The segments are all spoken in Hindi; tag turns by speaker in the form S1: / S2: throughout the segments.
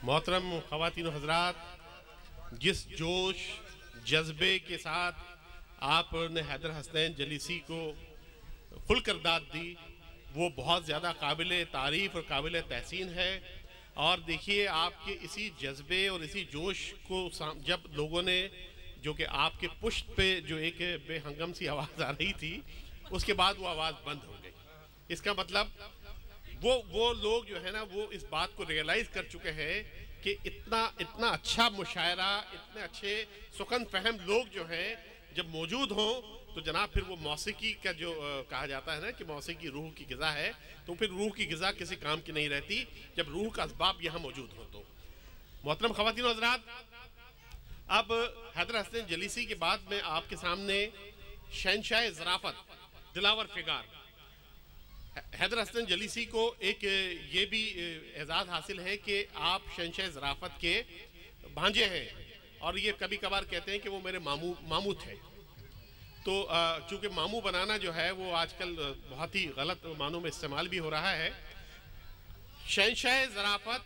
S1: मोहतरम ख़वातीन हज़रात, जिस जोश जज्बे के साथ आपने हैदर हसनैन जलीसी को खुल कर दाद दी, वो बहुत ज़्यादा काबिल तारीफ़ और काबिल तहसीन है। और देखिए, आपके इसी जज्बे और इसी जोश को जब लोगों ने, जो कि आपके पुष्ट पे जो एक बेहंगम सी आवाज़ आ रही थी, उसके बाद वो आवाज़ बंद हो गई। इसका मतलब वो लोग जो है ना, वो इस बात को रियलाइज़ कर चुके हैं कि इतना अच्छा मुशायरा, इतने अच्छे सुखन फहम लोग जो हैं जब मौजूद हों, तो जनाब फिर वो मौसीकी का जो कहा जाता है ना कि मौसीकी रूह की ग़िज़ा है, तो फिर रूह की ग़िज़ा किसी काम की नहीं रहती जब रूह का असबाब यहाँ मौजूद हो। तो मोहतरम ख़वातीन व हज़रात, अब हैदर हसनैन जलीसी के बाद में आपके सामने शहंशाह ज़राफ़त दिलावर फिगार हैदर हसनैन जलीसी को एक ये भी एजाज़ हासिल है कि आप शहंशाह ज़राफ़त के भांजे हैं, और ये कभी कभार कहते हैं कि वो मेरे मामू थे। तो चूँकि मामू बनाना जो है वो आजकल बहुत ही गलत मानों में इस्तेमाल भी हो रहा है। शहंशाह ज़राफ़त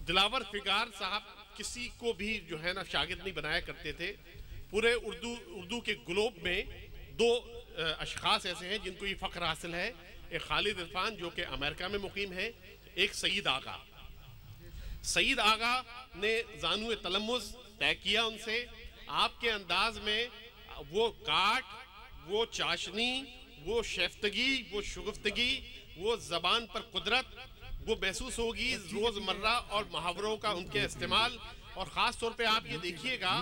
S1: दिलावर फिगार साहब किसी को भी जो है ना शागिर्द नहीं बनाया करते थे। पूरे उर्दू के ग्लोब में दो अशखास ऐसे हैं जिनको ये फ़ख्र हासिल है, एक खालिद इरफान जो कि अमेरिका में मुकीम है, एक सईद आगा। सईद आगा ने ज़ानुए तलम्मुज़ तय किया उनसे। आपके अंदाज में वो काट, वो चाशनी, वो शेफ्तगी, वो शुगुफ्तगी, वो ज़बान पर कुदरत वो महसूस होगी। रोज़मर्रा और मुहावरों का उनके इस्तेमाल, और ख़ास तौर पे आप ये देखिएगा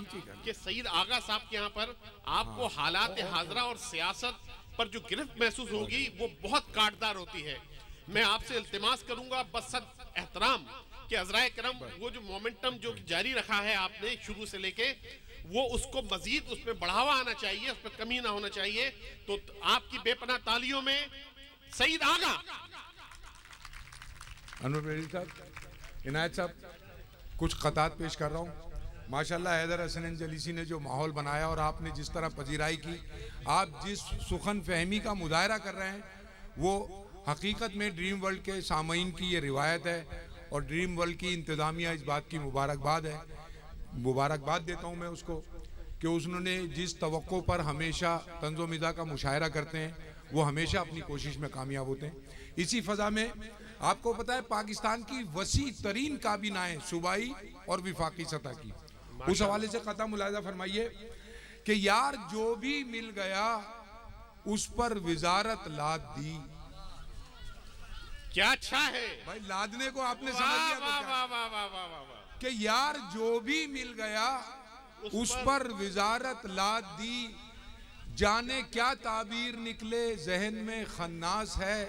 S1: कि सईद आगा साहब के यहाँ पर आपको हालात हाज़रा और सियासत पर जो गिरफ्त महसूस होगी वो बहुत काटदार होती है। मैं आपसे इल्तिमास करूँगा बसद एहतराम कि हज़राए करम वो जो मोमेंटम जो जारी रखा है आपने शुरू से लेके, वो उसको मज़ीद उसमें बढ़ावा आना चाहिए, उस पर कमी ना होना चाहिए। तो आपकी बेपनाह तालियों में सईद आगा।
S2: अनवर साहब, इनायत साहब, कुछ क़तात पेश कर रहा हूँ। माशाल्लाह हैदर हसनैन जलीसी ने जो माहौल बनाया और आपने जिस तरह पजीराई की, आप जिस सुखन फहमी का मुजाहरा कर रहे हैं वो हकीकत में ड्रीम वर्ल्ड के सामीन की ये रिवायत है, और ड्रीम वर्ल्ड की इंतज़ामिया इस बात की मुबारकबाद है। मुबारकबाद देता हूँ मैं उसको कि उन्होंने जिस तवक्को पर हमेशा तंज़ो मिज़ा का मुशायरा करते हैं वो हमेशा अपनी कोशिश में कामयाब होते हैं। इसी फ़ज़ा में आपको पता है पाकिस्तान की वसी तरीन काबीनाएं सूबाई और विफाकी सतह की, उस हवाले से क़ता मुलाहिज़ा फरमाइए कि यार जो भी मिल गया उस पर विजारत लाद दी।
S1: क्या अच्छा है
S2: भाई, लादने को आपने समझ लिया कि यार जो भी मिल गया उस पर विजारत लाद दी। जाने क्या ताबीर निकले जहन में खन्नास है,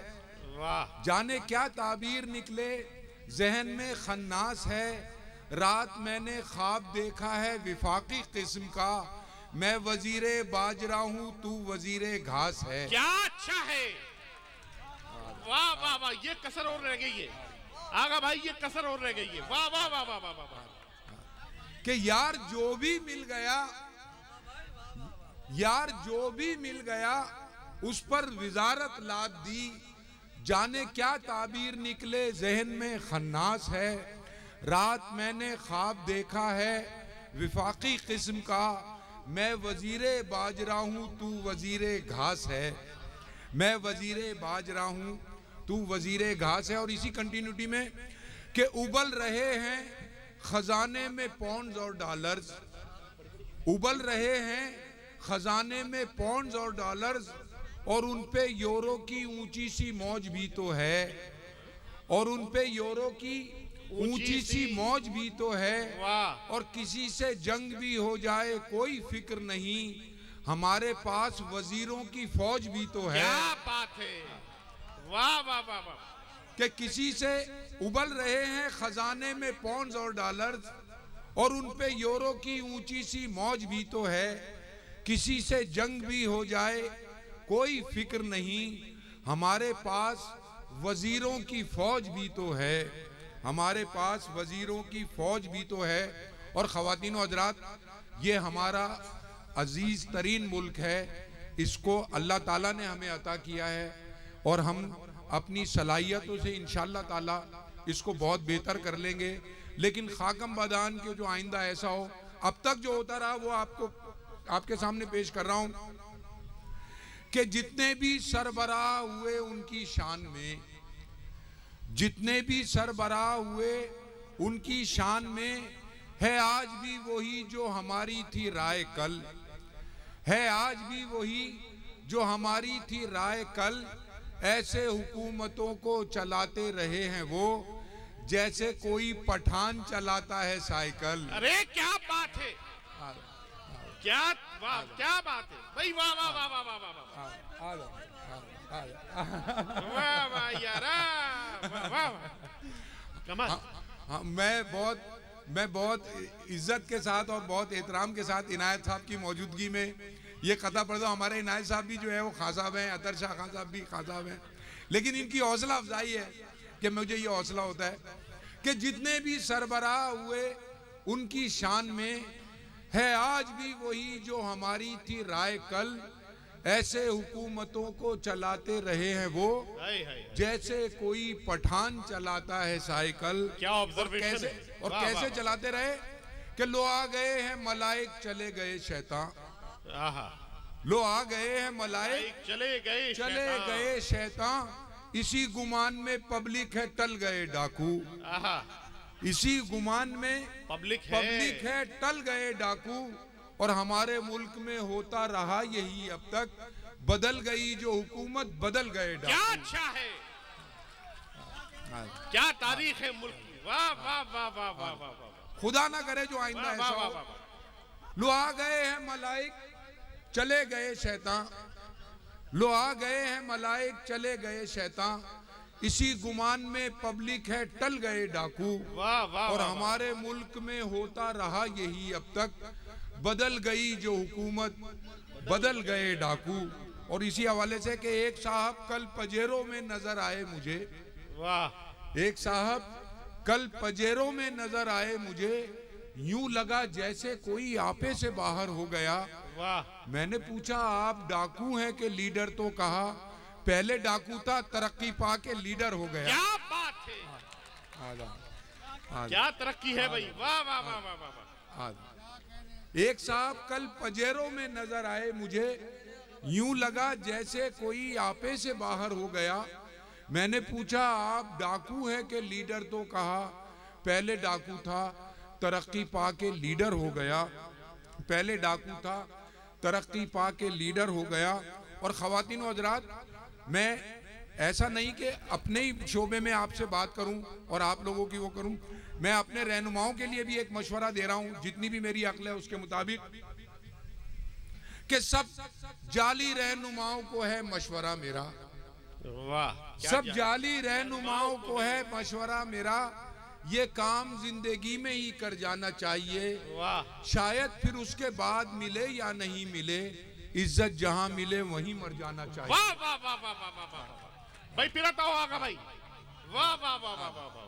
S2: जाने क्या ताबीर निकले जहन में खन्नास है। रात मैंने ख्वाब देखा है विफाकी किस्म का, मैं वजीरे बाजरा हूँ तू वजीरे घास है।
S1: क्या अच्छा है, वाह वाह वाह, ये कसर और रह गई है आगा भाई, ये कसर और रह गई है। वाह वाह वाह वाह वाह वाह।
S2: कि यार जो भी मिल गया, यार जो भी मिल गया उस पर विजारत लाद दी। जाने क्या ताबीर निकले जहन में खन्नास है। रात मैंने ख्वाब देखा है विफाकी किस्म का, मैं वजीरे बाजरा हूँ तू वजीरे घास है। मैं वजीरे बाजरा हूँ तू वजीरे घास है। और इसी कंटिन्यूटी में कि उबल रहे हैं खजाने में पौंड्स और डॉलर्स, उबल रहे हैं खजाने में पौंड्स और डॉलर्स, और उन पे यूरो की ऊंची सी मौज भी तो है, और उन पे यूरो की ऊंची सी मौज भी तो है। और किसी से जंग भी हो जाए कोई फिक्र नहीं, हमारे पास वजीरों की फौज भी तो है।
S1: क्या बात है, वाह वाह वाह वाह।
S2: कि किसी से उबल रहे हैं खजाने में पौंड्स और डॉलर्स, और उन पे यूरो की ऊंची सी मौज भी तो है। किसी से जंग भी हो जाए कोई फिक्र नहीं, हमारे पास वजीरों की फौज भी तो है। हमारे पास वजीरों की फौज भी तो है। और ख़वातीन व हज़रात, ये हमारा अजीज़ तरीन मुल्क है, इसको अल्लाह ताला ने हमें अता किया है, और हम अपनी सलाहियतों से इंशाअल्लाह ताला इसको बहुत बेहतर कर लेंगे। लेकिन खाकम बादान के जो आइंदा ऐसा हो, अब तक जो होता रहा वो आपको आपके सामने पेश कर रहा हूं कि जितने भी सरबराह हुए उनकी शान में, जितने भी सरबराह हुए उनकी शान में है आज भी वही जो हमारी थी राय कल, है आज भी वही जो हमारी थी राय कल। ऐसे हुकूमतों को चलाते रहे हैं वो जैसे कोई पठान चलाता है साइकिल।
S1: अरे क्या बात है, क्या वाह, क्या बात है भाई, वाह वाह वाह वाह वाह वाह वाह यार, वाह कमाल।
S2: हाँ, मैं बहुत इज्जत के साथ और बहुत एहतराम के साथ इनायत साहब की मौजूदगी में ये कथा पढ़ दो। हमारे इनायत साहब भी जो है वो खां साहब हैं, अतर शाह खान साहब भी खां साहब हैं, लेकिन इनकी हौसला अफजाई है कि मुझे ये हौसला होता है कि जितने भी सरबराह हुए उनकी शान में है आज भी वही जो हमारी थी राय कल। ऐसे हुकूमतों को चलाते रहे हैं वो जैसे कोई पठान चलाता है साइकिल।
S1: क्या ऑब्जर्वेशन है।
S2: और कैसे चलाते रहे कि लो आ गए हैं मलाइक चले गए शैतान, लो आ गए हैं मलाइक
S1: चले
S2: गए शैतान। इसी गुमान में पब्लिक है टल गए डाकू, इसी गुमान में पब्लिक है टल गए डाकू। और हमारे मुल्क में होता रहा यही अब तक, बदल गई जो हुकूमत बदल गए डाकू।
S1: क्या अच्छा है, क्या तारीख है मुल्क की, वाह वाह वाह वाह वाह वाह।
S2: खुदा ना करे जो आइंदा ऐसा हो। लो आ गए हैं मलाइक चले गए शैतान, लो आ गए हैं मलाइक चले गए शैतान। इसी गुमान में पब्लिक है टल गए डाकू। और हमारे मुल्क में होता रहा यही अब तक, बदल गई जो हुकूमत बदल गए डाकू। और इसी हवाले से कि एक साहब कल पजेरों में नजर आए मुझे, वाह, एक साहब कल पजेरों में नजर आए मुझे, यूं लगा जैसे कोई आपे से बाहर हो गया। वाह। मैंने पूछा आप डाकू हैं कि लीडर, तो कहा पहले डाकू था तरक्की पा के लीडर हो गया।
S1: क्या बात है, क्या तरक्की है भाई, वाह वाह वाह वाह वाह।
S2: एक साहब कल पजेरों में नजर आए मुझे, यूं लगा जैसे कोई आपे से बाहर हो गया। मैंने पूछा आप डाकू हैं कि लीडर, तो कहा पहले डाकू था तरक्की पा के लीडर हो गया, पहले डाकू था तरक्की पा के लीडर हो गया। और ख़वातीन व हज़रात, मैं ऐसा नहीं कि अपने ही शोबे में आपसे बात करूं और आप लोगों की वो करूं, मैं अपने रहनुमाओं के लिए भी एक मशवरा दे रहा हूं जितनी भी मेरी अक्ल है उसके मुताबिक, कि सब जाली रहनुमाओं को है मशवरा मेरा,
S1: वाह,
S2: सब जाली रहनुमाओं को है मशवरा मेरा। ये काम जिंदगी में ही कर जाना चाहिए,
S1: वाह,
S2: शायद फिर उसके बाद मिले या नहीं मिले, इज्जत जहां मिले वहीं मर जाना चाहिए।
S1: वाह वाह वाह वाह वाह वाह भाई, फिर तो होगा भाई, वाह वाह वाह वाह वाह।